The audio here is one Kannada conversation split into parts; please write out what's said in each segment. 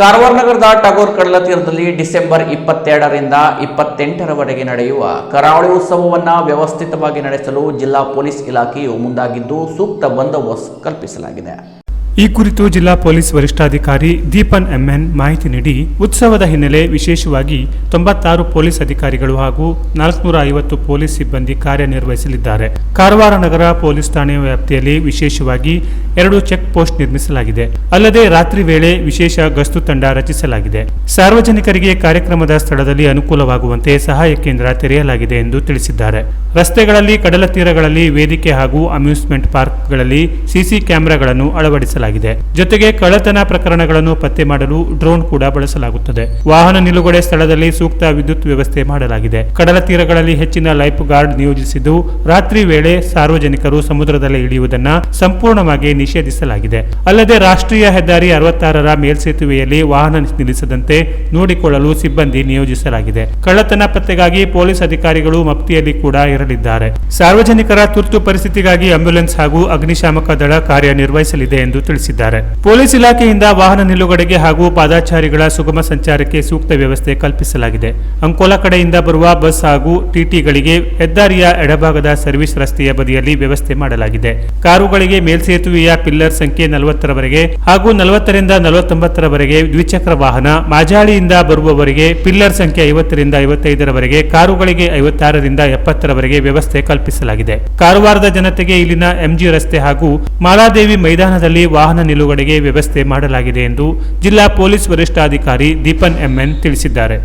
ಕಾರವಾರ ನಗರದ ಟಾಗೋರ್ ಕಡಲ ತೀರದಲ್ಲಿ ಡಿಸೆಂಬರ್ 22ರಿಂದ 28ರವರೆಗೆ ನಡೆಯುವ ಕರಾವಳಿ ಉತ್ಸವವನ್ನು ವ್ಯವಸ್ಥಿತವಾಗಿ ನಡೆಸಲು ಜಿಲ್ಲಾ ಪೊಲೀಸ್ ಇಲಾಖೆಯು ಮುಂದಾಗಿದ್ದು ಸೂಕ್ತ ಬಂದೋಬಸ್ತ್ ಕಲ್ಪಿಸಲಾಗಿದೆ. ಈ ಕುರಿತು ಜಿಲ್ಲಾ ಪೊಲೀಸ್ ವರಿಷ್ಠಾಧಿಕಾರಿ ದೀಪನ್ ಎಂಎನ್ ಮಾಹಿತಿ ನೀಡಿ, ಉತ್ಸವದ ಹಿನ್ನೆಲೆ ವಿಶೇಷವಾಗಿ 96 ಪೊಲೀಸ್ ಅಧಿಕಾರಿಗಳು ಹಾಗೂ 450 ಪೊಲೀಸ್ ಸಿಬ್ಬಂದಿ ಕಾರ್ಯನಿರ್ವಹಿಸಲಿದ್ದಾರೆ. ಕಾರವಾರ ನಗರ ಪೊಲೀಸ್ ಠಾಣೆ ವ್ಯಾಪ್ತಿಯಲ್ಲಿ ವಿಶೇಷವಾಗಿ 2 ಚೆಕ್ ಪೋಸ್ಟ್ ನಿರ್ಮಿಸಲಾಗಿದೆ. ಅಲ್ಲದೆ ರಾತ್ರಿ ವೇಳೆ ವಿಶೇಷ ಗಸ್ತು ತಂಡ ರಚಿಸಲಾಗಿದೆ. ಸಾರ್ವಜನಿಕರಿಗೆ ಕಾರ್ಯಕ್ರಮದ ಸ್ಥಳದಲ್ಲಿ ಅನುಕೂಲವಾಗುವಂತೆ ಸಹಾಯ ಕೇಂದ್ರ ತೆರೆಯಲಾಗಿದೆ ಎಂದು ತಿಳಿಸಿದ್ದಾರೆ. ರಸ್ತೆಗಳಲ್ಲಿ, ಕಡಲ ತೀರಗಳಲ್ಲಿ, ವೇದಿಕೆ ಹಾಗೂ ಅಮ್ಯೂಸ್ಮೆಂಟ್ ಪಾರ್ಕ್ಗಳಲ್ಲಿ ಸಿಸಿ ಕ್ಯಾಮೆರಾಗಳನ್ನು ಅಳವಡಿಸಲಾಗಿದೆ. ಜೊತೆಗೆ ಕಳ್ಳತನ ಪ್ರಕರಣಗಳನ್ನು ಪತ್ತೆ ಮಾಡಲು ಡ್ರೋನ್ ಕೂಡ ಬಳಸಲಾಗುತ್ತದೆ. ವಾಹನ ನಿಲುಗಡೆ ಸ್ಥಳದಲ್ಲಿ ಸೂಕ್ತ ವಿದ್ಯುತ್ ವ್ಯವಸ್ಥೆ ಮಾಡಲಾಗಿದೆ. ಕಡಲ ತೀರಗಳಲ್ಲಿ ಹೆಚ್ಚಿನ ಲೈಫ್ ಗಾರ್ಡ್ ನಿಯೋಜಿಸಿದ್ದು, ರಾತ್ರಿ ವೇಳೆ ಸಾರ್ವಜನಿಕರು ಸಮುದ್ರದಲ್ಲಿ ಇಳಿಯುವುದನ್ನು ಸಂಪೂರ್ಣವಾಗಿ ನಿಷೇಧಿಸಲಾಗಿದೆ. ಅಲ್ಲದೆ ರಾಷ್ಟ್ರೀಯ ಹೆದ್ದಾರಿ 66ರ ಮೇಲ್ಸೇತುವೆಯಲ್ಲಿ ವಾಹನ ನಿಲ್ಲಿಸದಂತೆ ನೋಡಿಕೊಳ್ಳಲು ಸಿಬ್ಬಂದಿ ನಿಯೋಜಿಸಲಾಗಿದೆ. ಕಳ್ಳತನ ಪತ್ತೆಗಾಗಿ ಪೊಲೀಸ್ ಅಧಿಕಾರಿಗಳು ಮಫ್ತಿಯಲ್ಲಿ ಕೂಡ ಇರಲಿದ್ದಾರೆ. ಸಾರ್ವಜನಿಕರ ತುರ್ತು ಪರಿಸ್ಥಿತಿಗಾಗಿ ಆಂಬ್ಯುಲೆನ್ಸ್ ಹಾಗೂ ಅಗ್ನಿಶಾಮಕ ದಳ ಕಾರ್ಯನಿರ್ವಹಿಸಲಿದೆ ಎಂದು ತಿಳಿಸಿದ್ದಾರೆ. ಪೊಲೀಸ್ ಇಲಾಖೆಯಿಂದ ವಾಹನ ನಿಲುಗಡೆಗೆ ಹಾಗೂ ಪಾದಚಾರಿಗಳ ಸುಗಮ ಸಂಚಾರಕ್ಕೆ ಸೂಕ್ತ ವ್ಯವಸ್ಥೆ ಕಲ್ಪಿಸಲಾಗಿದೆ. ಅಂಕೋಲಾ ಕಡೆಯಿಂದ ಬರುವ ಬಸ್ ಹಾಗೂ ಟಿಟಿಗಳಿಗೆ ಹೆದ್ದಾರಿಯ ಎಡಭಾಗದ ಸರ್ವಿಸ್ ರಸ್ತೆಯ ಬದಿಯಲ್ಲಿ ವ್ಯವಸ್ಥೆ ಮಾಡಲಾಗಿದೆ. ಕಾರುಗಳಿಗೆ ಮೇಲ್ಸೇತುವೆಯ ಪಿಲ್ಲರ್ ಸಂಖ್ಯೆ 40ರವರೆಗೆ ಹಾಗೂ 40ರಿಂದ 49ರವರೆಗೆ, ದ್ವಿಚಕ್ರ ವಾಹನ ಮಾಜಾಳಿಯಿಂದ ಬರುವವರೆಗೆ ಪಿಲ್ಲರ್ ಸಂಖ್ಯೆ 50ರಿಂದ 55ರವರೆಗೆ, ಕಾರುಗಳಿಗೆ 56ರಿಂದ 70ರವರೆಗೆ ವ್ಯವಸ್ಥೆ ಕಲ್ಪಿಸಲಾಗಿದೆ. ಕಾರವಾರದ ಜನತೆಗೆ ಇಲ್ಲಿನ ಎಂಜಿ ರಸ್ತೆ ಹಾಗೂ ಮಾಲಾದೇವಿ ಮೈದಾನದಲ್ಲಿ ವಾಹನ ನಿಲುಗಡೆಗೆ ವ್ಯವಸ್ಥೆ ಮಾಡಲಾಗಿದೆ ಎಂದು ಜಿಲ್ಲಾ ಪೊಲೀಸ್ ವರಿಷ್ಠಾಧಿಕಾರಿ ದೀಪನ್ ಎಂಎನ್ ತಿಳಿಸಿದ್ದಾರೆ.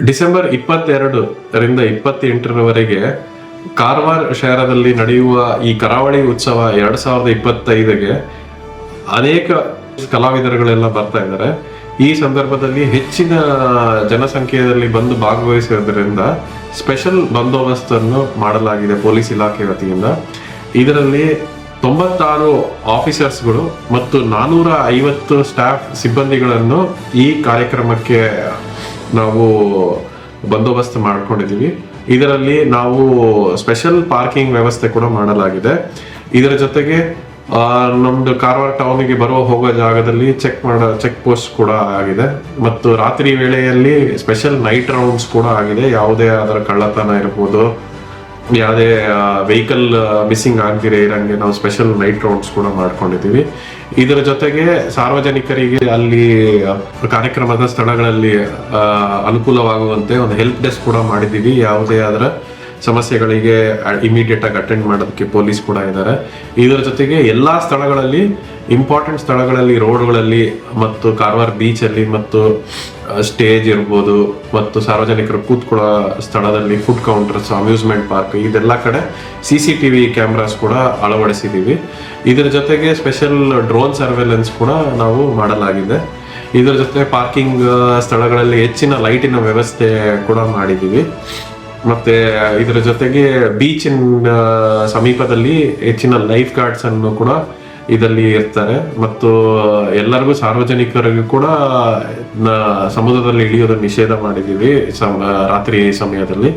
ಡಿಸೆಂಬರ್ 22ರಿಂದ 28ರವರೆಗೆ ಕಾರವಾರ ಶಹರದಲ್ಲಿ ನಡೆಯುವ ಈ ಕರಾವಳಿ ಉತ್ಸವ 2025ಗೆ ಅನೇಕ ಕಲಾವಿದರುಗಳೆಲ್ಲ ಬರ್ತಾ ಇದ್ದಾರೆ. ಈ ಸಂದರ್ಭದಲ್ಲಿ ಹೆಚ್ಚಿನ ಜನಸಂಖ್ಯೆಯಲ್ಲಿ ಬಂದು ಭಾಗವಹಿಸುವುದರಿಂದ ಸ್ಪೆಷಲ್ ಬಂದೋಬಸ್ತನ್ನು ಮಾಡಲಾಗಿದೆ ಪೊಲೀಸ್ ಇಲಾಖೆ ವತಿಯಿಂದ. ಇದರಲ್ಲಿ 96 ಆಫೀಸರ್ಸ್ಗಳು ಮತ್ತು 450 ಸ್ಟಾಫ್ ಸಿಬ್ಬಂದಿಗಳನ್ನು ಈ ಕಾರ್ಯಕ್ರಮಕ್ಕೆ ನಾವು ಬಂದೋಬಸ್ತ್ ಮಾಡ್ಕೊಂಡಿದ್ದೀವಿ. ಇದರಲ್ಲಿ ನಾವು ಸ್ಪೆಷಲ್ ಪಾರ್ಕಿಂಗ್ ವ್ಯವಸ್ಥೆ ಕೂಡ ಮಾಡಲಾಗಿದೆ. ಇದರ ಜೊತೆಗೆ ನಮ್ದು ಕಾರವಾರ ಟೌನ್ಗೆ ಹೋಗೋ ಜಾಗದಲ್ಲಿ ಚೆಕ್ ಪೋಸ್ಟ್ ಕೂಡ ಆಗಿದೆ ಮತ್ತು ರಾತ್ರಿ ವೇಳೆಯಲ್ಲಿ ಸ್ಪೆಷಲ್ ನೈಟ್ ರೌಂಡ್ಸ್ ಕೂಡ ಆಗಿದೆ. ಯಾವುದೇ ಅದರ ಕಳ್ಳತನ ಇರ್ಬೋದು, ಯಾವುದೇ ವೆಹಿಕಲ್ ಮಿಸ್ಸಿಂಗ್ ಆಗದಿರೇ ಇರಂಗೆ ನಾವು ಸ್ಪೆಷಲ್ ನೈಟ್ ರೌಂಡ್ಸ್ ಕೂಡ ಮಾಡ್ಕೊಂಡಿದ್ದೀವಿ. ಇದರ ಜೊತೆಗೆ ಸಾರ್ವಜನಿಕರಿಗೆ ಅಲ್ಲಿ ಕಾರ್ಯಕ್ರಮದ ಸ್ಥಳಗಳಲ್ಲಿ ಅನುಕೂಲವಾಗುವಂತೆ ಒಂದು ಹೆಲ್ಪ್ ಡೆಸ್ಕ್ ಕೂಡ ಮಾಡಿದ್ದೀವಿ. ಯಾವುದೇ ಅದರ ಸಮಸ್ಯೆಗಳಿಗೆ ಇಮಿಡಿಯೇಟ್ ಆಗಿ ಅಟೆಂಡ್ ಮಾಡೋದಕ್ಕೆ ಪೊಲೀಸ್ ಕೂಡ ಇದ್ದಾರೆ. ಇದರ ಜೊತೆಗೆ ಎಲ್ಲಾ ಸ್ಥಳಗಳಲ್ಲಿ, ಇಂಪಾರ್ಟೆಂಟ್ ಸ್ಥಳಗಳಲ್ಲಿ, ರೋಡ್ಗಳಲ್ಲಿ ಮತ್ತು ಕಾರವಾರ ಬೀಚ್ ಅಲ್ಲಿ ಮತ್ತು ಸ್ಟೇಜ್ ಇರ್ಬೋದು ಮತ್ತು ಸಾರ್ವಜನಿಕರು ಕೂತ್ಕೊಳ್ಳೋ ಸ್ಥಳದಲ್ಲಿ ಫುಡ್ ಕೌಂಟರ್ಸ್, ಅಮ್ಯೂಸ್ಮೆಂಟ್ ಪಾರ್ಕ್, ಇದೆಲ್ಲ ಕಡೆ CCTV ಕ್ಯಾಮ್ರಾಸ್ ಕೂಡ ಅಳವಡಿಸಿದ್ದೀವಿ. ಇದರ ಜೊತೆಗೆ ಸ್ಪೆಷಲ್ ಡ್ರೋನ್ ಸರ್ವೆಲೆನ್ಸ್ ಕೂಡ ನಾವು ಮಾಡಲಾಗಿದೆ. ಇದರ ಜೊತೆ ಪಾರ್ಕಿಂಗ್ ಸ್ಥಳಗಳಲ್ಲಿ ಹೆಚ್ಚಿನ ಲೈಟಿನ ವ್ಯವಸ್ಥೆ ಕೂಡ ಮಾಡಿದ್ದೀವಿ. ಮತ್ತೆ ಇದರ ಜೊತೆಗೆ ಬೀಚಿನ ಸಮೀಪದಲ್ಲಿ ಹೆಚ್ಚಿನ ಲೈಫ್ ಗಾರ್ಡ್ಸ್ ಅನ್ನು ಕೂಡ ಇದರಲ್ಲಿ ಇರ್ತಾರೆ ಮತ್ತು ಎಲ್ಲರಿಗೂ ಸಾರ್ವಜನಿಕರಿಗೂ ಕೂಡ ಸಮುದ್ರದಲ್ಲಿ ಇಳಿಯೋದನ್ನು ನಿಷೇಧ ಮಾಡಿದ್ದೀವಿ ರಾತ್ರಿ ಸಮಯದಲ್ಲಿ.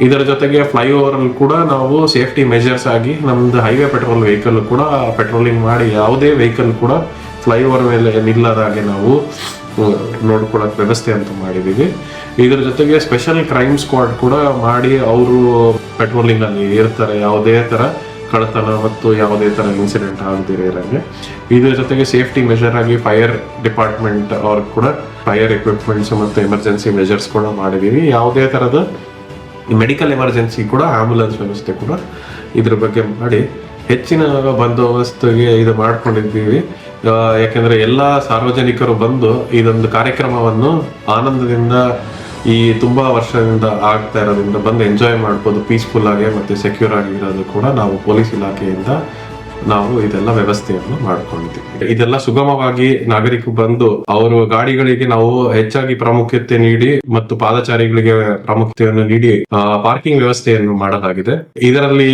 ಇದರ ಜೊತೆಗೆ ಫ್ಲೈಓವರ್ ಅಲ್ಲಿ ಕೂಡ ನಾವು ಸೇಫ್ಟಿ ಮೆಜರ್ಸ್ ಆಗಿ ನಮ್ದು ಹೈವೇ ಪೆಟ್ರೋಲ್ ವೆಹಿಕಲ್ ಕೂಡ ಪೆಟ್ರೋಲಿಂಗ್ ಮಾಡಿ ಯಾವುದೇ ವೆಹಿಕಲ್ ಕೂಡ ಫ್ಲೈಓವರ್ ಮೇಲೆ ನಿಲ್ಲದ ಹಾಗೆ ನಾವು ನೋಡ್ಕೊಳ್ಳೋಕೆ ವ್ಯವಸ್ಥೆ ಅಂತ ಮಾಡಿದ್ದೀವಿ. ಇದರ ಜೊತೆಗೆ ಸ್ಪೆಷಲ್ ಕ್ರೈಮ್ ಸ್ಕ್ವಾಡ್ ಕೂಡ ಮಾಡಿ ಅವರು ಪೆಟ್ರೋಲಿಂಗ್ ಅಲ್ಲಿ ಇರ್ತಾರೆ, ಯಾವುದೇ ತರ ಕಳ್ಳತನ ಮತ್ತು ಯಾವುದೇ ತರ ಇನ್ಸಿಡೆಂಟ್ ಆಗದಿರೇ ಇರಂಗೆ. ಇದರ ಜೊತೆಗೆ ಸೇಫ್ಟಿ ಮೆಜರ್ ಆಗಿ ಫೈರ್ ಡಿಪಾರ್ಟ್ಮೆಂಟ್ ಅವ್ರು ಕೂಡ ಫೈರ್ ಎಕ್ವಿಪ್ಮೆಂಟ್ಸ್ ಮತ್ತು ಎಮರ್ಜೆನ್ಸಿ ಮೆಜರ್ಸ್ ಕೂಡ ಮಾಡಿದೀವಿ. ಯಾವುದೇ ತರದ ಮೆಡಿಕಲ್ ಎಮರ್ಜೆನ್ಸಿ ಕೂಡ ಆಂಬ್ಯುಲೆನ್ಸ್ ವ್ಯವಸ್ಥೆ ಕೂಡ ಇದ್ರ ಬಗ್ಗೆ ಮಾಡಿ ಹೆಚ್ಚಿನ ಬಂದೋಬಸ್ತ್ಗೆ ಇದು ಮಾಡ್ಕೊಂಡಿದ್ದೀವಿ. ಯಾಕೆಂದ್ರೆ ಎಲ್ಲ ಸಾರ್ವಜನಿಕರು ಬಂದು ಇದೊಂದು ಕಾರ್ಯಕ್ರಮವನ್ನು ಆನಂದದಿಂದ ಈ ತುಂಬಾ ವರ್ಷದಿಂದ ಆಗ್ತಾ ಇರೋದ್ರಿಂದ ಬಂದು ಎಂಜಾಯ್ ಮಾಡ್ಬೋದು, ಪೀಸ್ಫುಲ್ ಆಗಿ ಮತ್ತೆ ಸೆಕ್ಯೂರ್ ಆಗಿ ಇರೋದು ಕೂಡ ನಾವು ಪೊಲೀಸ್ ಇಲಾಖೆಯಿಂದ ನಾವು ಇದೆಲ್ಲ ವ್ಯವಸ್ಥೆಯನ್ನು ಮಾಡ್ಕೊಂಡಿದ್ದೀವಿ. ಇದೆಲ್ಲ ಸುಗಮವಾಗಿ ನಾಗರಿಕರು ಬಂದು ಅವರು ಗಾಡಿಗಳಿಗೆ ನಾವು ಹೆಚ್ಚಾಗಿ ಪ್ರಾಮುಖ್ಯತೆ ನೀಡಿ ಮತ್ತು ಪಾದಚಾರಿಗಳಿಗೆ ಪ್ರಾಮುಖ್ಯತೆಯನ್ನು ನೀಡಿ ಪಾರ್ಕಿಂಗ್ ವ್ಯವಸ್ಥೆಯನ್ನು ಮಾಡಲಾಗಿದೆ. ಇದರಲ್ಲಿ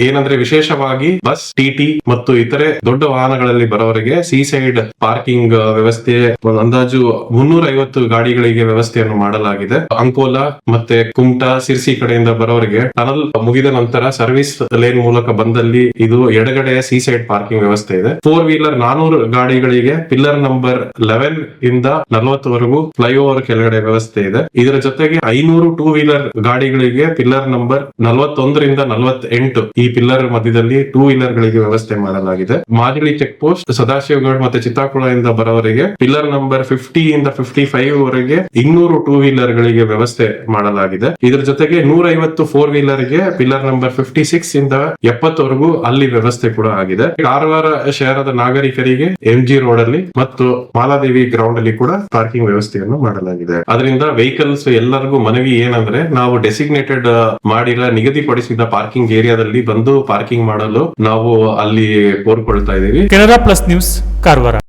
ಏನಂದ್ರೆ ವಿಶೇಷವಾಗಿ ಬಸ್, ಟಿಟಿ ಮತ್ತು ಇತರೆ ದೊಡ್ಡ ವಾಹನಗಳಲ್ಲಿ ಬರೋವರಿಗೆ ಸೀಸೈಡ್ ಪಾರ್ಕಿಂಗ್ ವ್ಯವಸ್ಥೆ ಅಂದಾಜು 350 ಗಾಡಿಗಳಿಗೆ ವ್ಯವಸ್ಥೆಯನ್ನು ಮಾಡಲಾಗಿದೆ. ಅಂಕೋಲಾ ಮತ್ತೆ ಕುಮಟಾ, ಸಿರ್ಸಿ ಕಡೆಯಿಂದ ಬರೋವರಿಗೆ ಟನಲ್ ಮುಗಿದ ನಂತರ ಸರ್ವಿಸ್ ಲೇನ್ ಮೂಲಕ ಬಂದಲ್ಲಿ ಇದು ಎಡಗಡೆ ಸೈಡ್ ಪಾರ್ಕಿಂಗ್ ವ್ಯವಸ್ಥೆ ಇದೆ. 4-ವೀಲರ್ 400 ಗಾಡಿಗಳಿಗೆ ಪಿಲ್ಲರ್ ನಂಬರ್ 11 ಇಂದ 40 ವರೆಗೂ ಫ್ಲೈಓವರ್ ಕೆಳಗಡೆ ವ್ಯವಸ್ಥೆ ಇದೆ. ಇದರ ಜೊತೆಗೆ 500 2-ವೀಲರ್ ಗಾಡಿಗಳಿಗೆ ಪಿಲ್ಲರ್ ನಂಬರ್ 41 ರಿಂದ 48 ಈ ಪಿಲ್ಲರ್ ಮಧ್ಯದಲ್ಲಿ 2-ವೀಲರ್ ಗಳಿಗೆ ವ್ಯವಸ್ಥೆ ಮಾಡಲಾಗಿದೆ. ಮಾಜಳಿ ಚೆಕ್ ಪೋಸ್ಟ್, ಸದಾಶಿವಗಢ ಮತ್ತೆ ಚಿತ್ತಾಕುಳದಿಂದ ಬರೋವರೆಗೆ ಪಿಲ್ಲರ್ ನಂಬರ್ 50 ಇಂದ 55 ವರೆಗೆ 200 2-ವೀಲರ್ ಗಳಿಗೆ ವ್ಯವಸ್ಥೆ ಮಾಡಲಾಗಿದೆ. ಇದರ ಜೊತೆಗೆ 150 4-ವೀಲರ್ ಗೆ ಪಿಲ್ಲರ್ ನಂಬರ್ 56 ಇಂದ 70 ವರೆಗೂ ಅಲ್ಲಿ ವ್ಯವಸ್ಥೆ ಕೂಡ ಆಗಿದೆ. ಕಾರವಾರ ಶಹರದ ನಾಗರಿಕರಿಗೆ MG ರೋಡ್ ಅಲ್ಲಿ ಮತ್ತು ಮಾಲಾದೇವಿ ಗ್ರೌಂಡ್ ಅಲ್ಲಿ ಕೂಡ ಪಾರ್ಕಿಂಗ್ ವ್ಯವಸ್ಥೆಯನ್ನು ಮಾಡಲಾಗಿದೆ. ಅದರಿಂದ ವೆಹಿಕಲ್ಸ್ ಎಲ್ಲರಿಗೂ ಮನವಿ ಏನಂದ್ರೆ, ನಾವು ಡೆಸಿಗ್ನೇಟೆಡ್ ಮಾಡಿರೋ ನಿಗದಿಪಡಿಸಿದ ಪಾರ್ಕಿಂಗ್ ಏರಿಯಾದಲ್ಲಿ ಬಂದು ಪಾರ್ಕಿಂಗ್ ಮಾಡಲು ನಾವು ಅಲ್ಲಿ ಕೋರ್ಕೊಳ್ತಾ ಇದೀವಿ. Canara plus news, Karwar.